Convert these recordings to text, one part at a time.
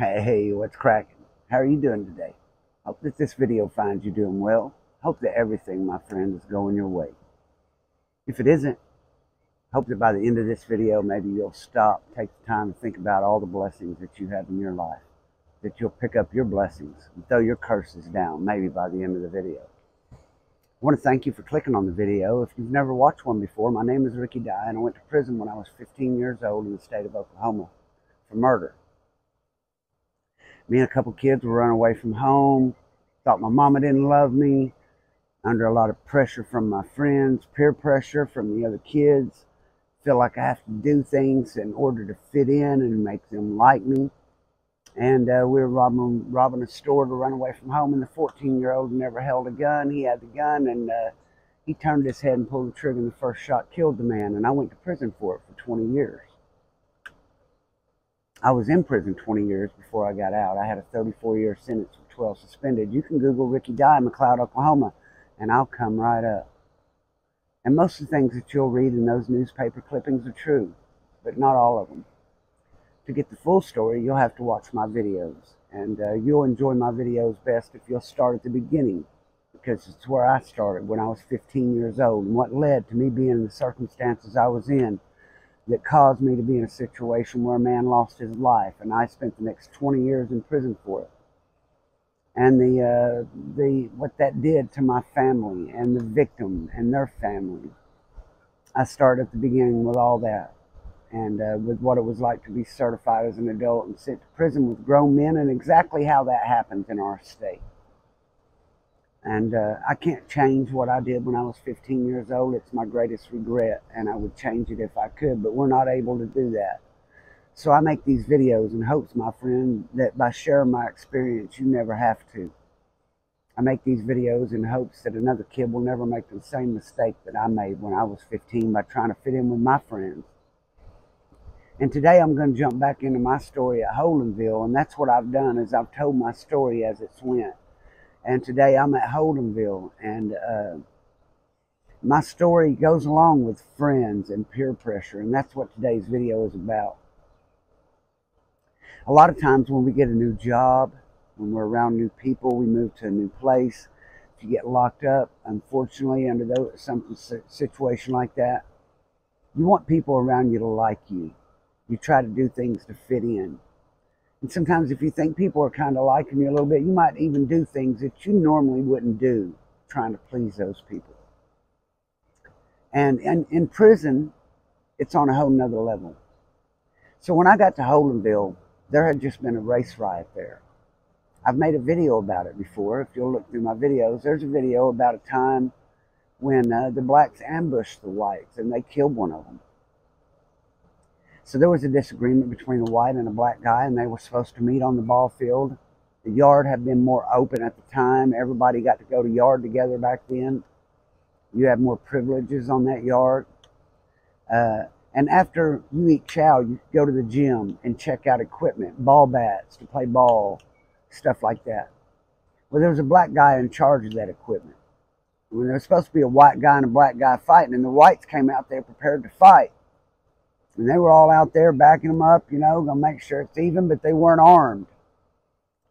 Hey, what's cracking? How are you doing today? Hope that this video finds you doing well. Hope that everything, my friend, is going your way. If it isn't, hope that by the end of this video, maybe you'll stop, take the time to think about all the blessings that you have in your life, that you'll pick up your blessings and throw your curses down, maybe by the end of the video. I want to thank you for clicking on the video. If you've never watched one before, my name is Ricky Dye, and I went to prison when I was 15 years old in the state of Oklahoma for murder. Me and a couple kids were running away from home, thought my mama didn't love me, under a lot of pressure from my friends, peer pressure from the other kids. Feel like I have to do things in order to fit in and make them like me. And we were robbing a store to run away from home, and the 14-year-old never held a gun. He had the gun, and he turned his head and pulled the trigger, and the first shot killed the man, and I went to prison for it for 20 years. I was in prison 20 years before I got out. I had a 34-year sentence with 12 suspended. You can Google Ricky Dye, McLeod, Oklahoma, and I'll come right up. And most of the things that you'll read in those newspaper clippings are true, but not all of them. To get the full story, you'll have to watch my videos. And you'll enjoy my videos best if you'll start at the beginning, because it's where I started when I was 15 years old, and what led to me being in the circumstances I was in that caused me to be in a situation where a man lost his life, and I spent the next 20 years in prison for it. And what that did to my family and the victim and their family. I started at the beginning with all that, and with what it was like to be certified as an adult and sent to prison with grown men, and exactly how that happens in our state. And I can't change what I did when I was 15 years old. It's my greatest regret, and I would change it if I could, but we're not able to do that. So I make these videos in hopes, my friend, that by sharing my experience, you never have to. I make these videos in hopes that another kid will never make the same mistake that I made when I was 15 by trying to fit in with my friends. And today I'm going to jump back into my story at Holdenville, and that's what I've done, is I've told my story as it's went. And today I'm at Holdenville, and my story goes along with friends and peer pressure, and that's what today's video is about. A lot of times when we get a new job, when we're around new people, we move to a new place. If you get locked up, unfortunately, under some situation like that, you want people around you to like you. You try to do things to fit in. And sometimes if you think people are kind of liking you a little bit, you might even do things that you normally wouldn't do, trying to please those people. And in prison, it's on a whole nother level. So when I got to Holdenville, there had just been a race riot there. I've made a video about it before. If you'll look through my videos, there's a video about a time when the blacks ambushed the whites and they killed one of them. So there was a disagreement between a white and a black guy, and they were supposed to meet on the ball field. The yard had been more open at the time. Everybody got to go to yard together back then. You had more privileges on that yard. And after you eat chow, you go to the gym and check out equipment, ball bats to play ball, stuff like that. Well, there was a black guy in charge of that equipment. When there was supposed to be a white guy and a black guy fighting, and the whites came out there prepared to fight. And they were all out there backing them up, you know, going to make sure it's even, but they weren't armed.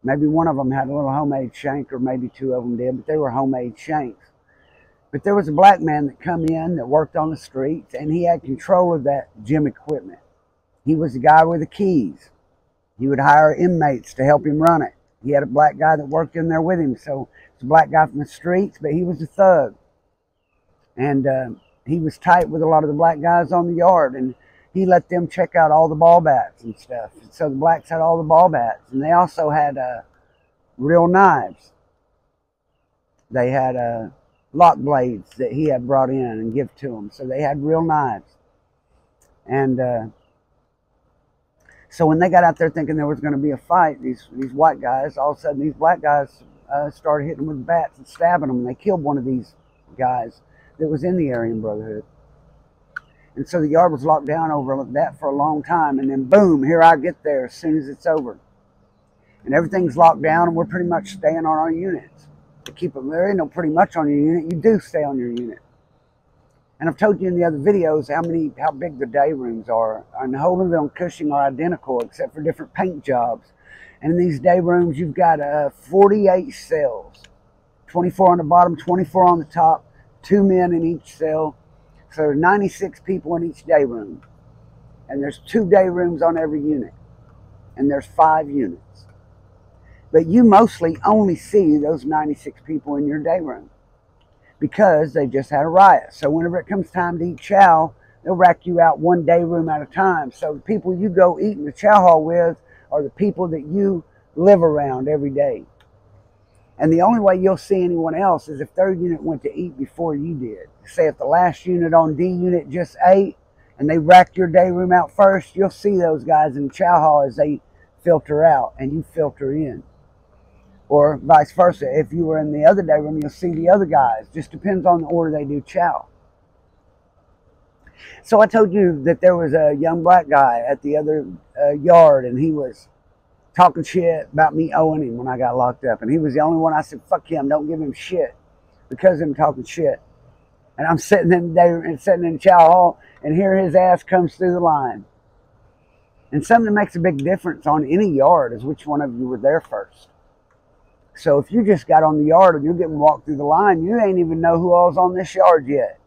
Maybe one of them had a little homemade shank, or maybe two of them did, but they were homemade shanks. But there was a black man that come in that worked on the streets, and he had control of that gym equipment. He was the guy with the keys. He would hire inmates to help him run it. He had a black guy that worked in there with him, so it's a black guy from the streets, but he was a thug. And he was tight with a lot of the black guys on the yard, and he let them check out all the ball bats and stuff. So the blacks had all the ball bats, and they also had real knives. They had lock blades that he had brought in and give to them. So they had real knives. And so when they got out there thinking there was going to be a fight, these white guys, all of a sudden these black guys started hitting them with bats and stabbing them. And they killed one of these guys that was in the Aryan Brotherhood. And so the yard was locked down over that for a long time. And then boom, here I get there as soon as it's over. And everything's locked down, and we're pretty much staying on our units. To keep them there, ain't no pretty much on your unit. You do stay on your unit. And I've told you in the other videos how big the day rooms are. And Holdenville and Cushing are identical except for different paint jobs. And in these day rooms, you've got 48 cells, 24 on the bottom, 24 on the top, 2 men in each cell. So there's 96 people in each day room. And there's 2 day rooms on every unit. And there's 5 units. But you mostly only see those 96 people in your day room because they just had a riot. So whenever it comes time to eat chow, they'll rack you out 1 day room at a time. So the people you go eat in the chow hall with are the people that you live around every day. And the only way you'll see anyone else is if their unit went to eat before you did. Say if the last unit on D unit just ate and they racked your day room out first, you'll see those guys in the chow hall as they filter out and you filter in. Or vice versa. If you were in the other day room, you'll see the other guys. Just depends on the order they do chow. So I told you that there was a young black guy at the other yard, and he was talking shit about me owing him when I got locked up. And he was the only one I said, fuck him, don't give him shit because of him talking shit. And I'm sitting in the chow hall, and here his ass comes through the line. And something that makes a big difference on any yard is which one of you were there first. So if you just got on the yard and you're getting walked through the line, you ain't even know who all's on this yard yet.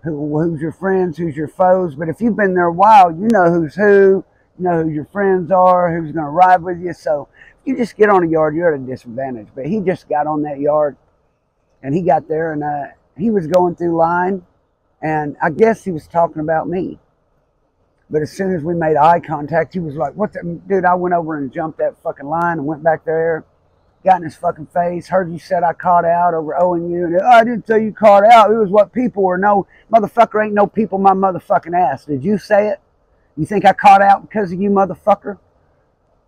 Who's your friends, who's your foes. But if you've been there a while, you know who's who, you know who your friends are, who's going to ride with you. So if you just get on a yard, you're at a disadvantage. But he just got on that yard, and he got there, and he was going through line, and I guess he was talking about me. But as soon as we made eye contact, he was like, what the, dude, I went over and jumped that fucking line and went back there. Got in his fucking face, heard you said I caught out over owing you, and I didn't say you caught out, it was what people were. No, motherfucker, ain't no people my motherfucking ass. Did you say it? You think I caught out because of you, motherfucker?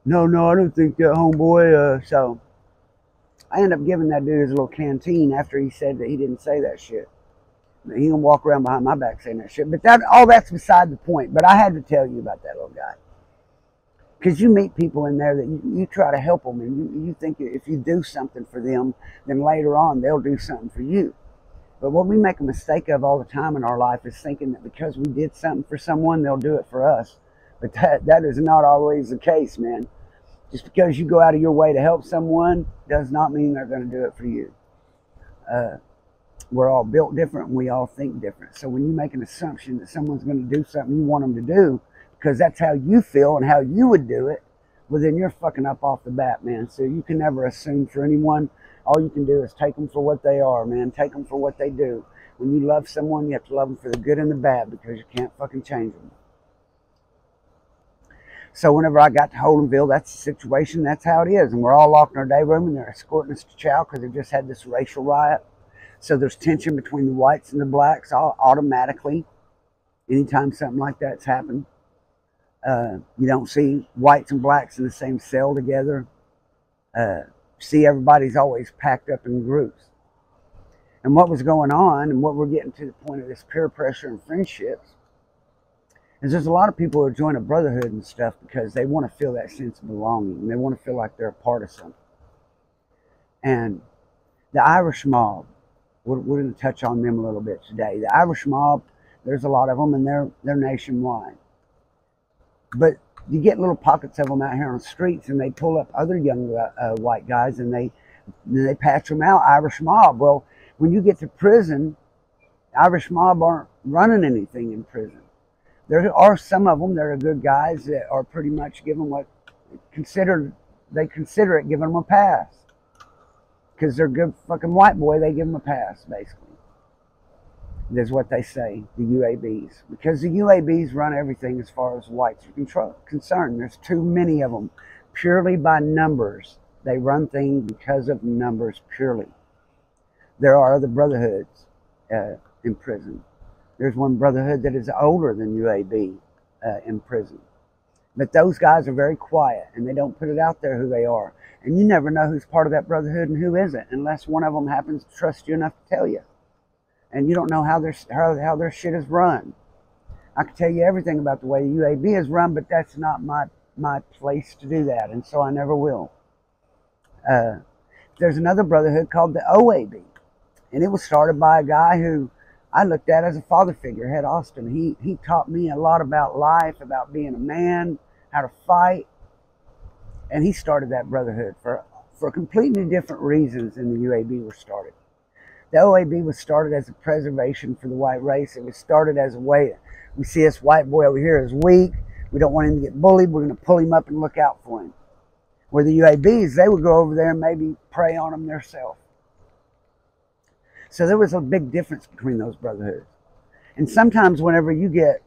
No, I don't think that, homeboy. So I ended up giving that dude his little canteen after he said that he didn't say that shit. He gonna walk around behind my back saying that shit. But all that's beside the point. But I had to tell you about that little guy. Because you meet people in there that you try to help them, and you think if you do something for them, then later on they'll do something for you. But what we make a mistake of all the time in our life is thinking that because we did something for someone, they'll do it for us. But that is not always the case, man. Just because you go out of your way to help someone does not mean they're going to do it for you. We're all built different, and we all think different. So when you make an assumption that someone's going to do something you want them to do, because that's how you feel and how you would do it, well, then you're fucking up off the bat, man. So you can never assume for anyone. All you can do is take them for what they are, man. Take them for what they do. When you love someone, you have to love them for the good and the bad, because you can't fucking change them. So whenever I got to Holdenville, that's the situation. That's how it is. And we're all locked in our day room, and they're escorting us to chow because they just had this racial riot. So there's tension between the whites and the blacks automatically anytime something like that's happened. You don't see whites and blacks in the same cell together. See, everybody's always packed up in groups. And what was going on, and what we're getting to the point of this peer pressure and friendships, is there's a lot of people who join a brotherhood and stuff because they want to feel that sense of belonging. And they want to feel like they're a part of something. And the Irish mob, we're going to touch on them a little bit today. The Irish mob, there's a lot of them, and they're nationwide. But you get little pockets of them out here on the streets, and they pull up other young white guys, and they patch them out, Irish mob. Well, when you get to prison, Irish mob aren't running anything in prison. There are some of them that are good guys that are pretty much given what they consider it giving them a pass. Because they're good fucking white boy, they give them a pass, basically. That's what they say, the UABs. Because the UABs run everything as far as whites are concerned. There's too many of them. Purely by numbers. They run things because of numbers purely. There are other brotherhoods in prison. There's one brotherhood that is older than UAB in prison. But those guys are very quiet, and they don't put it out there who they are. And you never know who's part of that brotherhood and who isn't, unless one of them happens to trust you enough to tell you. And you don't know how their shit is run. I can tell you everything about the way the UAB is run, but that's not my place to do that, and so I never will. There's another brotherhood called the OAB, and it was started by a guy who I looked at as a father figure, Head Austin. He taught me a lot about life, about being a man, how to fight. And he started that brotherhood for completely different reasons than the UAB was started. The OAB was started as a preservation for the white race. It was started as a way, we see this white boy over here is weak. We don't want him to get bullied. We're going to pull him up and look out for him. Where the UABs, they would go over there and maybe prey on him themselves. So there was a big difference between those brotherhoods. And sometimes whenever you get,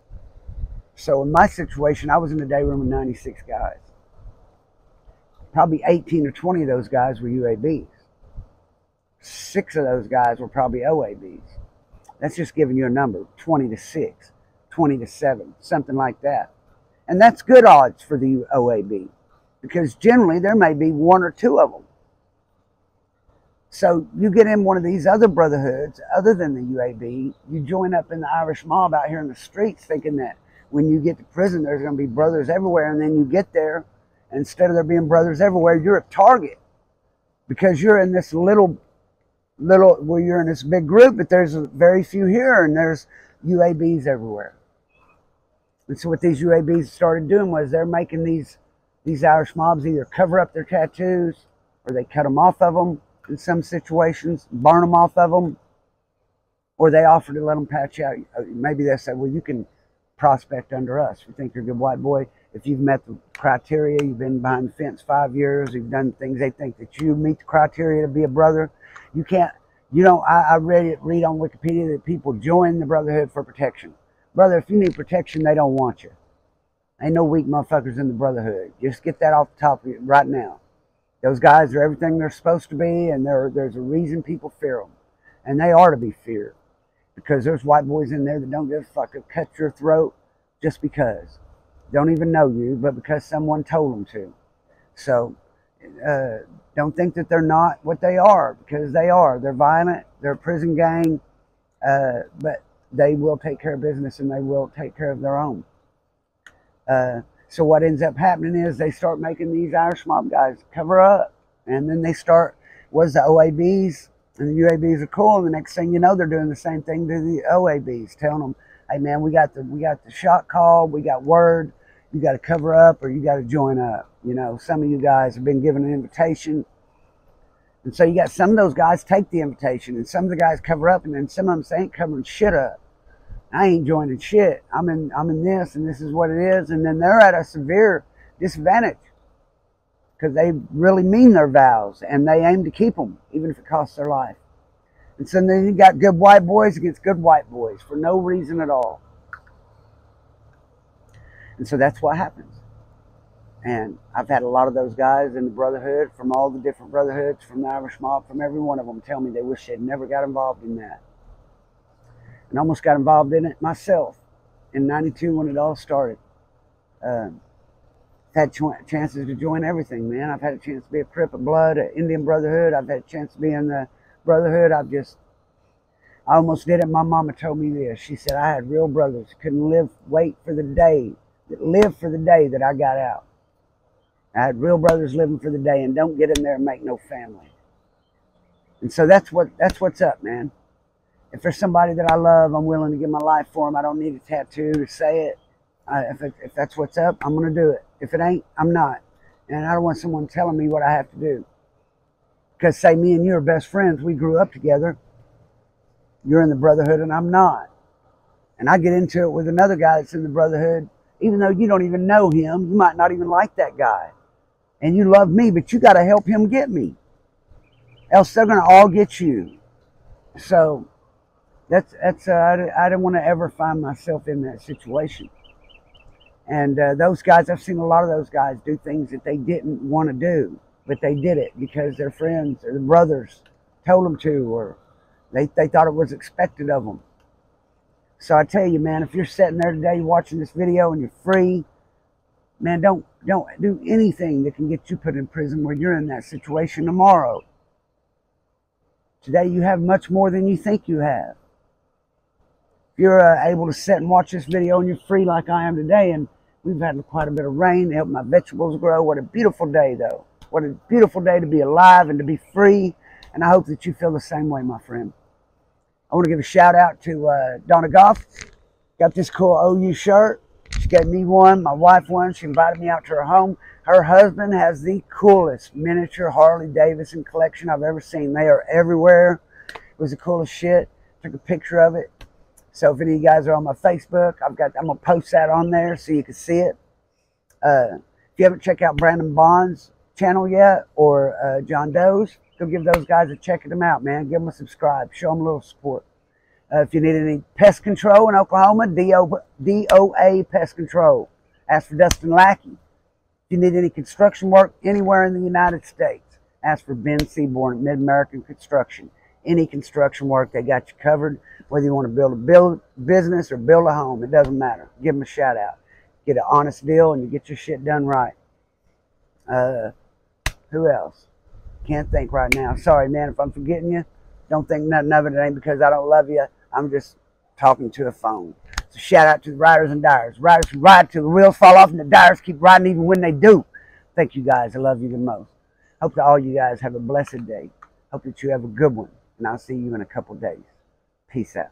so in my situation, I was in the day room with 96 guys. Probably 18 or 20 of those guys were UABs. 6 of those guys were probably OABs. That's just giving you a number, 20 to 6, 20 to 7, something like that. And that's good odds for the OAB, because generally there may be 1 or 2 of them. So you get in one of these other brotherhoods other than the UAB, you join up in the Irish mob out here in the streets thinking that when you get to prison there's going to be brothers everywhere, and then you get there, and instead of there being brothers everywhere, you're a target because you're in this little, well, you're in this big group, but there's very few here, and there's UABs everywhere. And so what these UABs started doing was they're making these Irish mobs either cover up their tattoos, or they cut them off of them in some situations, burn them off of them, or they offer to let them patch out. Maybe they say, well, you can prospect under us. We think you're a good white boy. If you've met the criteria, you've been behind the fence 5 years, you've done things, they think that you meet the criteria to be a brother. You can't, you know, I read on Wikipedia that people join the brotherhood for protection. Brother, if you need protection, they don't want you. Ain't no weak motherfuckers in the brotherhood. Just get that off the top of you right now. Those guys are everything they're supposed to be, and there's a reason people fear them. And they are to be feared. Because there's white boys in there that don't give a fuck. They'll cut your throat just because. Don't even know you, but because someone told them to. So, don't think that they're not what they are, because they are. They're violent. They're a prison gang. But they will take care of business, and they will take care of their own. So what ends up happening is they start making these Irish mob guys cover up. And then they start, was the OABs, and the UABs are cool. And the next thing you know, they're doing the same thing to the OABs, telling them, hey man, we got the shot call, we got word, you got to cover up or you got to join up. You know, some of you guys have been given an invitation. And so you got some of those guys take the invitation, and some of the guys cover up, and then some of them say, ain't covering shit up. I ain't joining shit. I'm in this, and this is what it is. And then they're at a severe disadvantage because they really mean their vows, and they aim to keep them, even if it costs their life. And so then you got good white boys against good white boys for no reason at all. And so that's what happens. And I've had a lot of those guys in the brotherhood, from all the different brotherhoods, from the Irish mob, from every one of them, tell me they wish they'd never got involved in that. And almost got involved in it myself in '92 when it all started. I've had chances to join everything, man. I've had a chance to be a Crip of Blood, an Indian Brotherhood. I've had a chance to be in the Brotherhood. I almost did it. My mama told me this. She said I had real brothers who couldn't wait for the day, that lived for the day that I got out. I had real brothers living for the day, and don't get in there and make no family. And so that's what's up, man. If there's somebody that I love, I'm willing to give my life for them. I don't need a tattoo to say it. If that's what's up, I'm going to do it. If it ain't, I'm not. And I don't want someone telling me what I have to do. Because say me and you are best friends. We grew up together. You're in the brotherhood and I'm not. And I get into it with another guy that's in the brotherhood. Even though you don't even know him, you might not even like that guy. And you love me, but you got to help him get me. Else they're going to all get you. So I don't want to ever find myself in that situation. And those guys, I've seen a lot of those guys do things that they didn't want to do, but they did it because their friends or the brothers told them to, or they thought it was expected of them. So I tell you, man, if you're sitting there today watching this video and you're free, man, don't do anything that can get you put in prison where you're in that situation tomorrow. Today you have much more than you think you have. If you're able to sit and watch this video and you're free like I am today, and we've had quite a bit of rain to help my vegetables grow. What a beautiful day, though. What a beautiful day to be alive and to be free. And I hope that you feel the same way, my friend. I want to give a shout out to Donna Goff. Got this cool OU shirt. She gave me one, my wife one. She invited me out to her home. Her husband has the coolest miniature Harley Davidson collection I've ever seen. They are everywhere. It was the coolest shit. Took a picture of it. So if any of you guys are on my Facebook, I'm gonna post that on there so you can see it. If you haven't checked out Brandon Bond's channel yet, or John Doe's, go give those guys a check them out, man. Give them a subscribe. Show them a little support. If you need any pest control in Oklahoma, DOA Pest Control. Ask for Dustin Lackey. If you need any construction work anywhere in the United States, ask for Ben Seaborn at Mid-American Construction. Any construction work, they got you covered. Whether you want to build a business or build a home, it doesn't matter. Give them a shout out. Get an honest deal and you get your shit done right. Who else? Can't think right now. Sorry, man, if I'm forgetting you. Don't think nothing of it. It ain't because I don't love you. I'm just talking to a phone. So shout out to the riders and dyers. Riders who ride till the wheels fall off, and the dyers keep riding even when they do. Thank you guys. I love you the most. Hope that all you guys have a blessed day. Hope that you have a good one. And I'll see you in a couple days. Peace out.